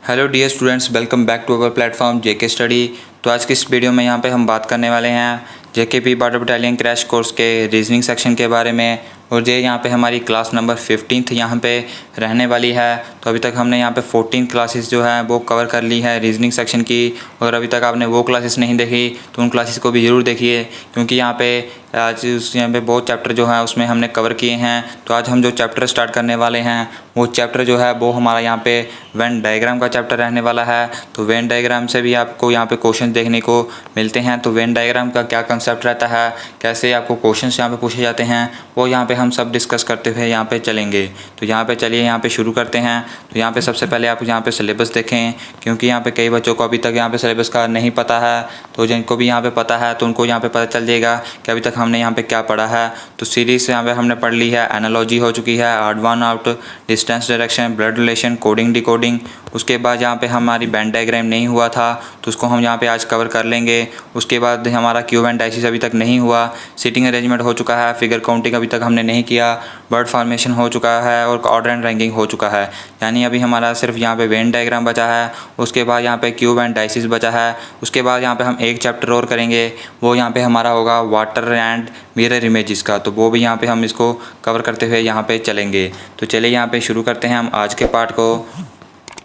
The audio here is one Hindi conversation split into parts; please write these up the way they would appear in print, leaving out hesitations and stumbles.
Hello dear students, welcome back to our platform JK study. तो आज की इस वीडियो में यहाँ पे हम बात करने वाले हैं JKP border battalion crash course के रीजनिंग सेक्शन के बारे में। और ये यहाँ पे हमारी क्लास नंबर 15 यहाँ पे रहने वाली है। तो अभी तक हमने यहाँ पे 14 क्लासेस जो है वो कवर कर ली है रीजनिंग सेक्शन की। और अभी तक आपने वो क्लासेस नहीं देखी तो उन क्लासेस को भी ज़रूर देखिए, क्योंकि यहाँ पे आज यहाँ पे बहुत चैप्टर जो है उसमें हमने कवर किए हैं। तो आज हम जो चैप्टर स्टार्ट करने वाले हैं वो चैप्टर जो है वो हमारा यहाँ पे वेन डायग्राम का चैप्टर रहने वाला है। तो वेन डायग्राम से भी आपको यहाँ पे क्वेश्चन देखने को मिलते हैं। तो वेन डायग्राम का क्या कंसेप्ट रहता है, कैसे आपको क्वेश्चन यहाँ पे पूछे जाते हैं, वो यहाँ पे हम सब डिस्कस करते हुए यहाँ पे चलेंगे। तो यहाँ पे चलिए यहाँ पे शुरू करते हैं। तो यहाँ पे सबसे पहले आप यहाँ पे सिलेबस देखें, क्योंकि यहाँ पे कई बच्चों को अभी तक यहाँ पे सिलेबस का नहीं पता है। तो जिनको भी यहाँ पे पता है तो उनको यहाँ पे पता चल जाएगा कि अभी तक हमने यहाँ पे क्या पढ़ा है। तो सीरीज से यहाँ पे हमने पढ़ ली है, एनालॉजी हो चुकी है, odd one out, distance direction, blood relation, coding decoding. उसके बाद यहाँ पे हमारी वेन डायग्राम नहीं हुआ था तो उसको हम यहाँ पे आज कवर कर लेंगे। उसके बाद हमारा क्यूब एंड डाइसिस अभी तक नहीं हुआ, सीटिंग अरेंजमेंट हो चुका है, फिगर काउंटिंग अभी तक हमने नहीं किया, बर्ड फॉर्मेशन हो चुका है और ऑर्डर एंड रैंकिंग हो चुका है। यानी अभी हमारा सिर्फ यहाँ पे वेन डायग्राम बचा है। उसके बाद यहाँ पे क्यूब एंड डाइसिस बचा है। उसके बाद यहाँ पे हम एक चैप्टर और करेंगे, वो यहाँ पे हमारा होगा वाटर एंड मिरर इमेजेस का। तो वो भी यहाँ पे हम इसको कवर करते हुए यहाँ पे चलेंगे। तो चलिए यहाँ पे शुरू करते हैं हम आज के पार्ट को।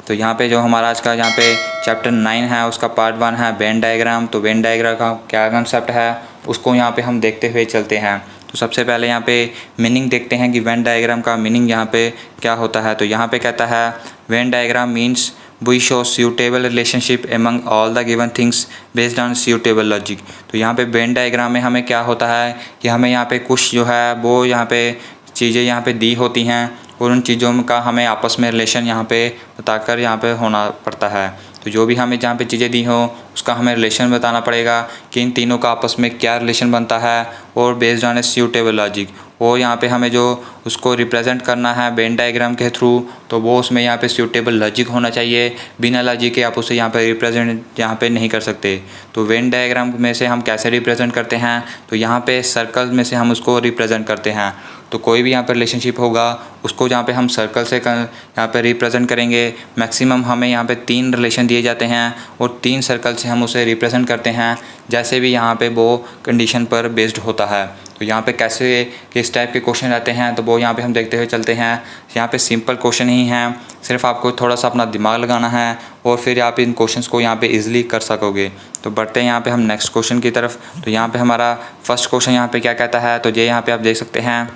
तो यहाँ पे जो हमारा आज का यहाँ पे चैप्टर 9 है उसका पार्ट 1 है वेन डायग्राम। तो वेन डायग्राम का क्या कंसेप्ट है उसको यहाँ पे हम देखते हुए चलते हैं। तो सबसे पहले यहाँ पे मीनिंग देखते हैं कि वेन डायग्राम का मीनिंग यहाँ पे क्या होता है। तो यहाँ पे कहता है Venn diagram means we show suitable relationship among all the given things based on suitable logic. तो यहाँ पे वेन डायग्राम में हमें क्या होता है कि हमें यहाँ पे कुछ जो है वो यहाँ पे चीज़ें यहाँ पे दी होती हैं और उन चीज़ों का हमें आपस में रिलेशन यहाँ पे बताकर यहाँ पे होना पड़ता है। तो जो भी हमें जहाँ पे चीज़ें दी हों उसका हमें रिलेशन बताना पड़ेगा कि इन तीनों का आपस में क्या रिलेशन बनता है, और based on a suitable logic. और यहाँ पे हमें जो उसको रिप्रेजेंट करना है वेन डायग्राम के थ्रू, तो वो उसमें यहाँ पे सूटेबल लॉजिक होना चाहिए। बिना लॉजिक के आप उसे यहाँ पे रिप्रेजेंट यहाँ पे नहीं कर सकते। तो वेन डायग्राम में से हम कैसे रिप्रेजेंट करते हैं, तो यहाँ पे सर्कल में से हम उसको रिप्रेजेंट करते हैं। तो कोई भी यहाँ पर रिलेशनशिप होगा उसको जहाँ पे हम सर्कल से यहाँ पे रिप्रेजेंट करेंगे। मैक्सिमम हमें यहाँ पे 3 रिलेशन दिए जाते हैं और 3 सर्कल से हम उसे रिप्रेजेंट करते हैं, जैसे भी यहाँ पे वो कंडीशन पर बेस्ड होता है। तो यहाँ पे कैसे किस टाइप के क्वेश्चन रहते हैं तो वो यहाँ पे हम देखते हुए चलते हैं। यहाँ पे सिंपल क्वेश्चन ही हैं, सिर्फ आपको थोड़ा सा अपना दिमाग लगाना है और फिर आप इन क्वेश्चंस को यहाँ पे इजीली कर सकोगे। तो बढ़ते हैं यहाँ पे हम नेक्स्ट क्वेश्चन की तरफ। तो यहाँ पे हमारा फर्स्ट क्वेश्चन यहाँ पे क्या कहता है, तो ये यहाँ पे आप देख सकते हैं।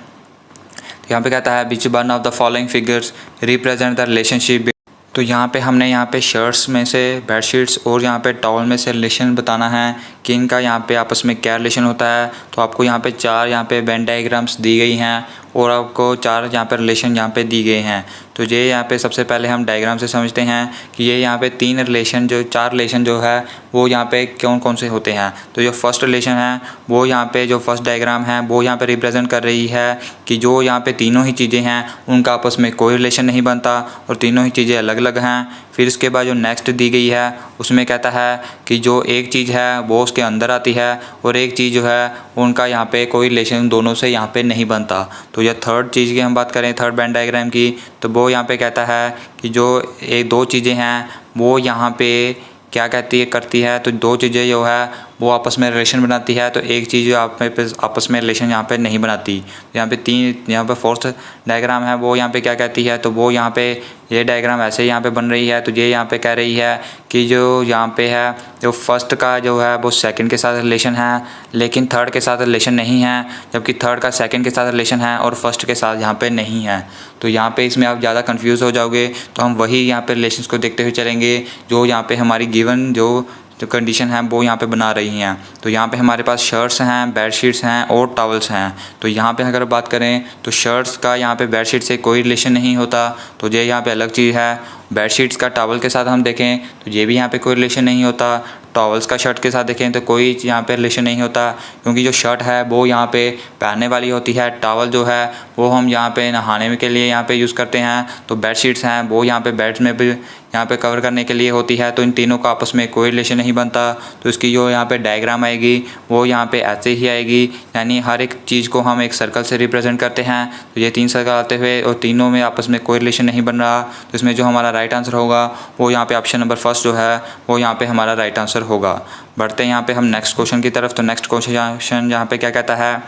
यहाँ पे कहता है which one of the following figures represent the relationship. तो यहाँ पे हमने यहाँ पे शर्ट्स में से, बेडशीट्स और यहाँ पे टॉवल में से रिलेशन बताना है कि इनका यहाँ पे आपस में क्या रिलेशन होता है। तो आपको यहाँ पे 4 यहाँ पे वेन डायग्राम्स दी गई हैं और आपको 4 यहाँ पे रिलेशन यहाँ पे दी गए हैं। तो ये यहाँ पे सबसे पहले हम डायग्राम से समझते हैं कि ये यहाँ पे 3 रिलेशन जो 4 रिलेशन जो है वो यहाँ पे कौन कौन से होते हैं। तो जो फर्स्ट रिलेशन है वो यहाँ पे जो फर्स्ट डायग्राम है वो यहाँ पे रिप्रेजेंट कर रही है कि जो यहाँ पे तीनों ही चीज़ें हैं उनका आपस में कोई रिलेशन नहीं बनता और तीनों ही चीज़ें अलग अलग हैं। फिर इसके बाद जो नेक्स्ट दी गई है उसमें कहता है कि जो एक चीज़ है वो उसके अंदर आती है और एक चीज़ जो है उनका यहाँ पे कोई रिलेशन दोनों से यहाँ पे नहीं बनता। तो यह थर्ड चीज़ की हम बात करें, थर्ड वेन डायग्राम की, तो वो यहाँ पे कहता है कि जो एक 2 चीज़ें हैं वो यहाँ पे क्या कहती है करती है। तो 2 चीज़ें जो है वो आपस में रिलेशन बनाती है, तो एक चीज़ जो आपस में रिलेशन यहाँ पे नहीं बनाती। यहाँ पे 3 यहाँ पे फोर्थ डायग्राम है वो यहाँ पे क्या कहती है, तो वो यहाँ पे ये डायग्राम ऐसे यहाँ पे बन रही है। तो ये यहाँ पे कह रही है कि जो यहाँ पे है जो फर्स्ट का जो है वो सेकंड के साथ रिलेशन है लेकिन थर्ड के साथ रिलेशन नहीं है, जबकि थर्ड का सेकंड के साथ रिलेशन है और फर्स्ट के साथ यहाँ पे नहीं है। तो यहाँ पे इसमें आप ज़्यादा कंफ्यूज हो जाओगे। तो हम वही यहाँ पे रिलेशंस को देखते हुए चलेंगे जो यहाँ पे हमारी गिवन जो कंडीशन है वो यहाँ पे बना रही हैं। तो यहाँ पे हमारे पास शर्ट्स हैं, बेडशीट्स हैं और टॉवल्स हैं। तो यहाँ पे अगर बात करें तो शर्ट्स का यहाँ पे बेडशीट से कोई रिलेशन नहीं होता, तो ये यहाँ पे अलग चीज़ है। बेडशीट्स का टॉवल के साथ हम देखें तो ये भी यहाँ पे कोई रिलेशन नहीं होता। टॉवल्स का शर्ट के साथ देखें तो कोई यहाँ पे रिलेशन नहीं होता, क्योंकि जो शर्ट है वो यहाँ पे पहनने वाली होती है, टॉवल जो है वो हम यहाँ पे नहाने के लिए यहाँ पे यूज़ करते हैं। तो बेडशीट्स हैं वो यहाँ पे बेड्स में भी यहाँ पे कवर करने के लिए होती है, तो इन तीनों का आपस में कोई रिलेशन नहीं बनता। तो इसकी जो यहाँ पे डायग्राम आएगी वो यहाँ पे ऐसे ही आएगी, यानी हर एक चीज़ को हम एक सर्कल से रिप्रेजेंट करते हैं। तो ये 3 सर्कल आते हुए और तीनों में आपस में कोई रिलेशन नहीं बन रहा, तो इसमें जो हमारा राइट आंसर होगा वो यहाँ पे ऑप्शन नंबर फर्स्ट जो है वो यहाँ पे हमारा राइट आंसर होगा। बढ़ते हैं यहाँ पे हम नेक्स्ट क्वेश्चन की तरफ। तो नेक्स्ट क्वेश्चन यहाँ पे क्या कहता है,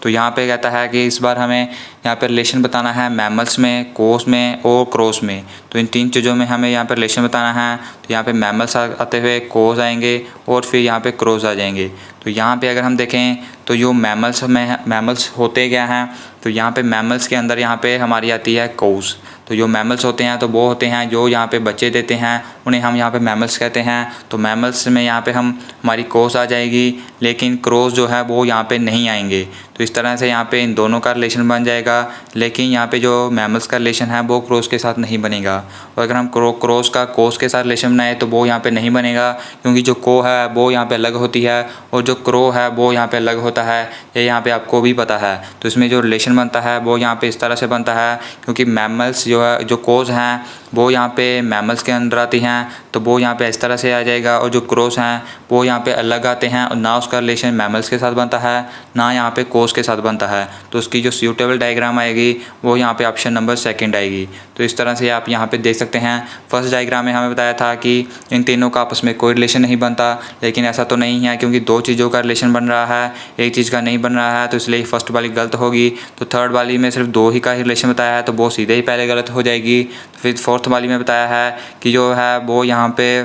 तो यहाँ पे कहता है कि इस बार हमें यहाँ पे रिलेशन बताना है मैमल्स में, कोस में और क्रॉस में। तो इन 3 चीज़ों में हमें यहाँ पे रिलेशन बताना है। तो यहाँ पे मैमल्स आते हुए कोस आएंगे और फिर यहाँ पे क्रॉस आ जाएंगे। तो यहाँ पे अगर हम देखें तो जो मैमल्स होते क्या हैं, तो यहाँ पे मैमल्स के अंदर यहाँ पे हमारी आती है कोस। तो जो मैमल्स होते हैं तो वो होते हैं जो यहाँ पे बच्चे देते हैं, उन्हें हम यहाँ पे मैमल्स कहते हैं। तो मैमल्स में यहाँ पे हमारी कोस आ जाएगी, लेकिन क्रॉस जो है वो यहाँ पे नहीं आएंगे। तो इस तरह से यहाँ पे इन दोनों का रिलेशन बन जाएगा, लेकिन यहाँ पे जो मैमल्स का रिलेशन है वो क्रॉस के साथ नहीं बनेगा। और अगर हम क्रॉस का कोस के साथ रिलेशन बनाए तो वो यहाँ पे नहीं बनेगा, क्योंकि जो को है वो यहाँ पे अलग होती है और जो क्रो है वो यहाँ पे अलग होता है, ये यहाँ पे आपको भी पता है। तो इसमें जो रिलेशन बनता है वो यहाँ पे इस तरह से बनता है, क्योंकि मैमल्स जो है जो कोस हैं वो यहाँ पे मैमल्स के अंदर आती हैं, तो वो यहाँ पे इस तरह से आ जाएगा। और जो क्रॉस हैं वो यहाँ पे अलग आते हैं और ना उसका रिलेशन मैमल्स के साथ बनता है ना यहाँ पे कोस के साथ बनता है। तो उसकी जो सूटेबल डायग्राम आएगी वो यहाँ पे ऑप्शन नंबर सेकंड आएगी। तो इस तरह से आप यहाँ पे देख सकते हैं। फर्स्ट डायग्राम में हमें बताया था कि इन तीनों का आपस में कोई रिलेशन नहीं बनता, लेकिन ऐसा तो नहीं है, क्योंकि 2 चीज़ों का रिलेशन बन रहा है, एक चीज़ का नहीं बन रहा है, तो इसलिए फर्स्ट वाली गलत होगी। तो थर्ड वाली में सिर्फ 2 ही का ही रिलेशन बताया है, तो वो सीधे ही पहले गलत हो जाएगी। तो फिर फोर्थ वाली में बताया है कि जो है वो यहाँ पे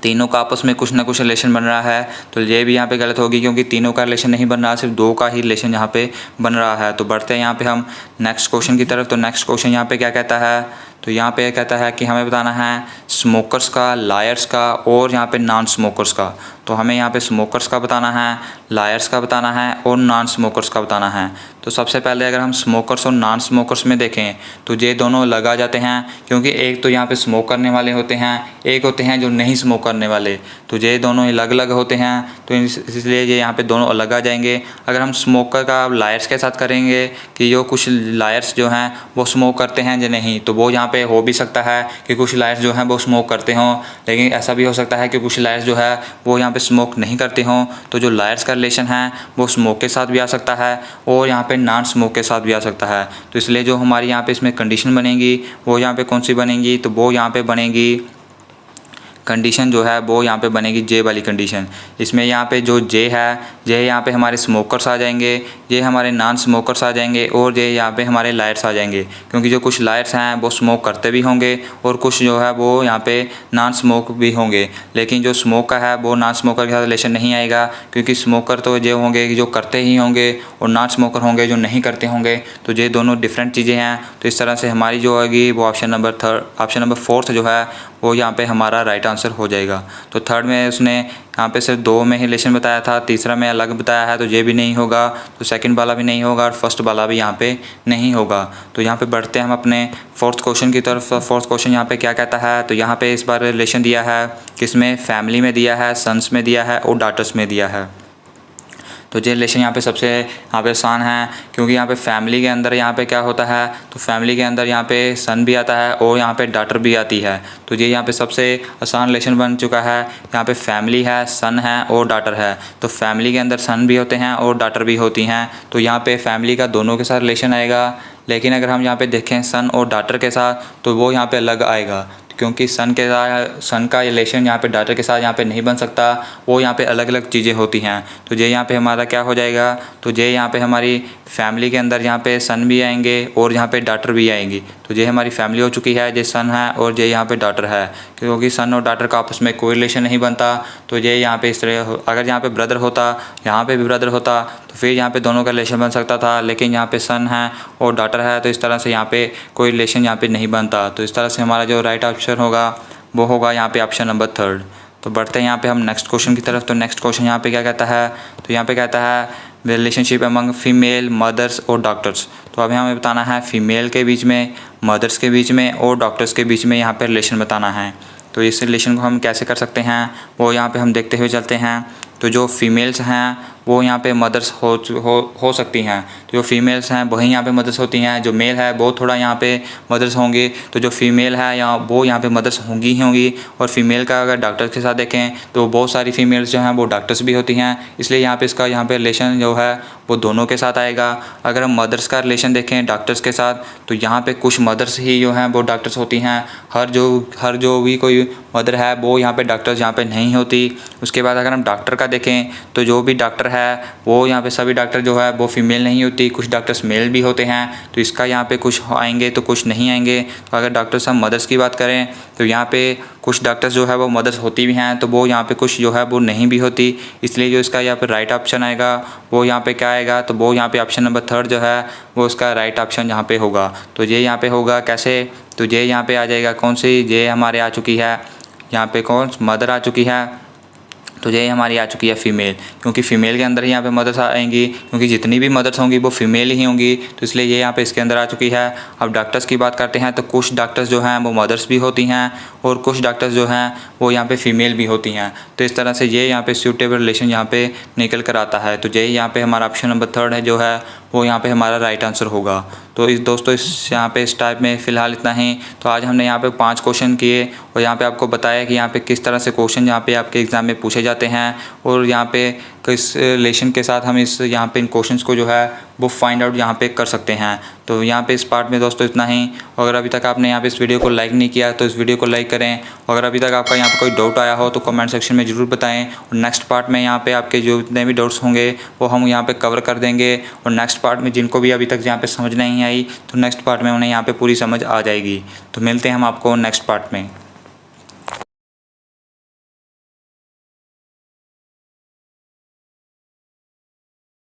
तीनों का आपस में कुछ ना कुछ रिलेशन बन रहा है, तो ये भी यहाँ पे गलत होगी, क्योंकि तीनों का रिलेशन नहीं बन रहा, सिर्फ 2 का ही रिलेशन यहाँ पे बन रहा है। तो बढ़ते हैं यहाँ पे हम नेक्स्ट क्वेश्चन की तरफ। तो नेक्स्ट क्वेश्चन यहाँ पे क्या कहता है, तो यहाँ पे कहता है कि हमें बताना है स्मोकर्स का, लायर्स का और यहाँ पे नॉन स्मोकर्स का। तो हमें यहाँ पे स्मोकर्स का बताना है, लायर्स का बताना है और नॉन स्मोकर्स का बताना है। तो सबसे पहले अगर हम स्मोकर्स और नॉन स्मोकर्स में देखें तो ये दोनों अलग आ जाते हैं, क्योंकि एक तो यहाँ पे स्मोक करने वाले होते हैं, एक होते हैं जो नहीं स्मोक करने वाले। तो ये दोनों अलग अलग होते हैं, तो इसलिए ये यहाँ पे दोनों अलग आ जाएंगे। अगर हम स्मोकर का लायर्स के साथ करेंगे कि जो कुछ लायर्स जो हैं वो स्मोक करते हैं या नहीं, तो वो यहाँ पे हो भी सकता है कि कुछ लायर्स जो हैं वो स्मोक करते हों, लेकिन ऐसा भी हो सकता है कि कुछ लायर्स जो है वो यहाँ पे स्मोक नहीं करते हों। तो जो लायर्स का रिलेशन है वो स्मोक के साथ भी आ सकता है और यहाँ पे नॉन स्मोक के साथ भी आ सकता है। तो इसलिए जो हमारी यहाँ पे इसमें कंडीशन बनेगी वो यहाँ पे कौन सी बनेगी, तो वो यहाँ पे बनेगी कंडीशन जो है वो यहाँ पे बनेगी जे वाली कंडीशन। इसमें यहाँ पे जो जे है, जे यहाँ पे हमारे स्मोकर्स आ जाएंगे, ये हमारे नॉन स्मोकर्स आ जाएंगे और ये यहाँ पे हमारे लायर्स आ जाएंगे, क्योंकि जो कुछ लायर्स हैं वो स्मोक करते भी होंगे और कुछ जो है वो यहाँ पे नॉन स्मोक भी होंगे। लेकिन जो स्मोक का है वो नॉन स्मोकर के साथ रिलेशन नहीं आएगा, क्योंकि स्मोकर तो ये होंगे जो करते ही होंगे और नॉन स्मोकर होंगे जो नहीं करते होंगे। तो ये दोनों डिफरेंट चीज़ें हैं। तो इस तरह से हमारी जो होगी वो ऑप्शन नंबर 4 जो है वो यहाँ पे हमारा राइट आंसर हो जाएगा। तो थर्ड में उसने यहाँ पे सिर्फ 2 में ही रिलेशन बताया था, तीसरा में अलग बताया है, तो ये भी नहीं होगा, तो सेकंड वाला भी नहीं होगा और फर्स्ट वाला भी यहाँ पे नहीं होगा। तो यहाँ पे बढ़ते हैं हम अपने फोर्थ क्वेश्चन की तरफ। फोर्थ क्वेश्चन यहाँ पे क्या कहता है, तो यहाँ पे इस बार रिलेशन दिया है किसमें, फैमिली में दिया है, सन्स में दिया है और डॉटर्स में दिया है। तो ये रिलेशन यहाँ पे सबसे यहाँ पे आसान है, क्योंकि यहाँ पे फैमिली के अंदर यहाँ पे क्या होता है, तो फैमिली के अंदर यहाँ पे सन भी आता है और यहाँ पे डॉटर भी आती है। तो ये यहाँ पे सबसे आसान रिलेशन बन चुका है। यहाँ पे फैमिली है, सन है और डॉटर है। तो फैमिली के अंदर सन भी होते हैं और डॉटर भी होती हैं, तो यहाँ पे फैमिली का दोनों के साथ रिलेशन आएगा। लेकिन अगर हम यहाँ पे देखें सन और डॉटर के साथ, तो वो यहाँ पे अलग आएगा, क्योंकि सन का रिलेशन यहाँ पे डॉटर के साथ यहाँ पे नहीं बन सकता, वो यहाँ पे अलग अलग चीज़ें होती हैं। तो ये यहाँ पे हमारा क्या हो जाएगा, तो ये यहाँ पे हमारी फैमिली के अंदर यहाँ पे सन भी आएंगे और यहाँ पे डॉटर भी आएंगी। तो ये हमारी फैमिली हो चुकी है, ये सन है और ये यहाँ पे डॉटर है, क्योंकि सन और डॉटर का आपस में कोई रिलेशन नहीं बनता। तो ये यहाँ पे इस तरह, अगर यहाँ पे ब्रदर होता, यहाँ पे भी ब्रदर होता, तो फिर यहाँ पे दोनों का रिलेशन बन सकता था, लेकिन यहाँ पे सन है और डॉटर है, तो इस तरह से यहाँ पे कोई रिलेशन यहाँ पे नहीं बनता। तो इस तरह से हमारा जो राइट ऑप्शन होगा वो होगा यहाँ पे ऑप्शन नंबर 3। तो बढ़ते हैं यहाँ पे हम नेक्स्ट क्वेश्चन की तरफ। तो नेक्स्ट क्वेश्चन यहाँ पे क्या कहता है, तो यहाँ पे कहता है रिलेशनशिप अमंग फीमेल मदर्स और डॉक्टर्स। तो अभी हमें बताना है फीमेल के बीच में, मदर्स के बीच में और डॉक्टर्स के बीच में यहाँ पे रिलेशन बताना है। तो इस रिलेशन को हम कैसे कर सकते हैं वो यहाँ पे हम देखते हुए चलते हैं। तो जो फीमेल्स हैं वो यहाँ पे मदर्स हो सकती हैं। तो जो फीमेल्स हैं वही यहाँ पे मदर्स होती हैं। जो मेल है वो थोड़ा यहाँ पे मदर्स होंगे। तो जो फीमेल है वो यहाँ पे मदर्स होंगी ही होंगी। और फीमेल का अगर डॉक्टर के साथ देखें तो बहुत सारी फीमेल्स जो हैं वो डॉक्टर्स भी होती हैं। इसलिए यहाँ पे इसका यहाँ पे रिलेशन जो है वो दोनों के साथ आएगा। अगर हम मदर्स का रिलेशन देखें डॉक्टर्स के साथ तो यहाँ पे कुछ मदर्स ही जो हैं वो डॉक्टर्स होती हैं। हर जो भी कोई मदर है वो यहाँ पे डॉक्टर्स यहाँ पे नहीं होती। उसके बाद अगर हम डॉक्टर का देखें तो जो भी डॉक्टर है वो यहाँ पे सभी डॉक्टर जो है वो फीमेल नहीं होती, कुछ डॉक्टर्स मेल भी होते हैं। तो इसका यहाँ पे कुछ आएंगे तो कुछ नहीं आएंगे। तो अगर डॉक्टर्स हम मदर्स की बात करें तो यहाँ पे कुछ डॉक्टर्स जो है वो मदर्स होती भी हैं, तो वो यहाँ पे कुछ जो है वो नहीं भी होती। इसलिए जो इसका यहाँ पे राइट ऑप्शन आएगा वो यहाँ पे क्या आएगा, तो वो यहाँ पे ऑप्शन नंबर 3 जो है वो उसका राइट ऑप्शन यहाँ पे होगा। तो ये यहाँ पे होगा कैसे, तो ये यहाँ पे आ जाएगा कौन सी, ये हमारे आ चुकी है यहाँ पे कौन मदर आ चुकी है। तो ये हमारी आ चुकी है फीमेल, क्योंकि फ़ीमेल के अंदर ही यहाँ पे मदर्स आएंगी, क्योंकि जितनी भी मदर्स होंगी वो फीमेल ही होंगी। तो इसलिए ये यहाँ पे इसके अंदर आ चुकी है। अब डॉक्टर्स की बात करते हैं तो कुछ डॉक्टर्स जो हैं वो मदर्स भी होती हैं और कुछ डॉक्टर्स जो हैं वो यहाँ पे फीमेल भी होती हैं। तो इस तरह से ये यहाँ पे सूटेबल रिलेशन यहाँ पे निकल कर आता है। तो ये यहाँ पे हमारा ऑप्शन नंबर 3 है जो है वो यहाँ पे हमारा राइट आंसर होगा। तो दोस्तों इस यहाँ पे इस टाइप में फ़िलहाल इतना ही। तो आज हमने यहाँ पे 5 क्वेश्चन किए और यहाँ पे आपको बताया कि यहाँ पे किस तरह से क्वेश्चन यहाँ पे आपके एग्ज़ाम में पूछे जाते हैं और यहाँ पे किस रिलेशन के साथ हम इस यहाँ पे इन क्वेश्चंस को जो है वो फाइंड आउट यहाँ पे कर सकते हैं। तो यहाँ पे इस पार्ट में दोस्तों इतना ही। अगर अभी तक आपने यहाँ पे इस वीडियो को लाइक नहीं किया तो इस वीडियो को लाइक करें। अगर अभी तक आपका यहाँ पे कोई डाउट आया हो तो कमेंट सेक्शन में ज़रूर बताएं। और नेक्स्ट पार्ट में यहाँ पे आपके जो जितने भी डाउट्स होंगे वो हम यहाँ पे कवर कर देंगे। और नेक्स्ट पार्ट में जिनको भी अभी तक यहाँ पे समझ नहीं आई तो नेक्स्ट पार्ट में उन्हें यहाँ पे पूरी समझ आ जाएगी। तो मिलते हैं हम आपको नेक्स्ट पार्ट में।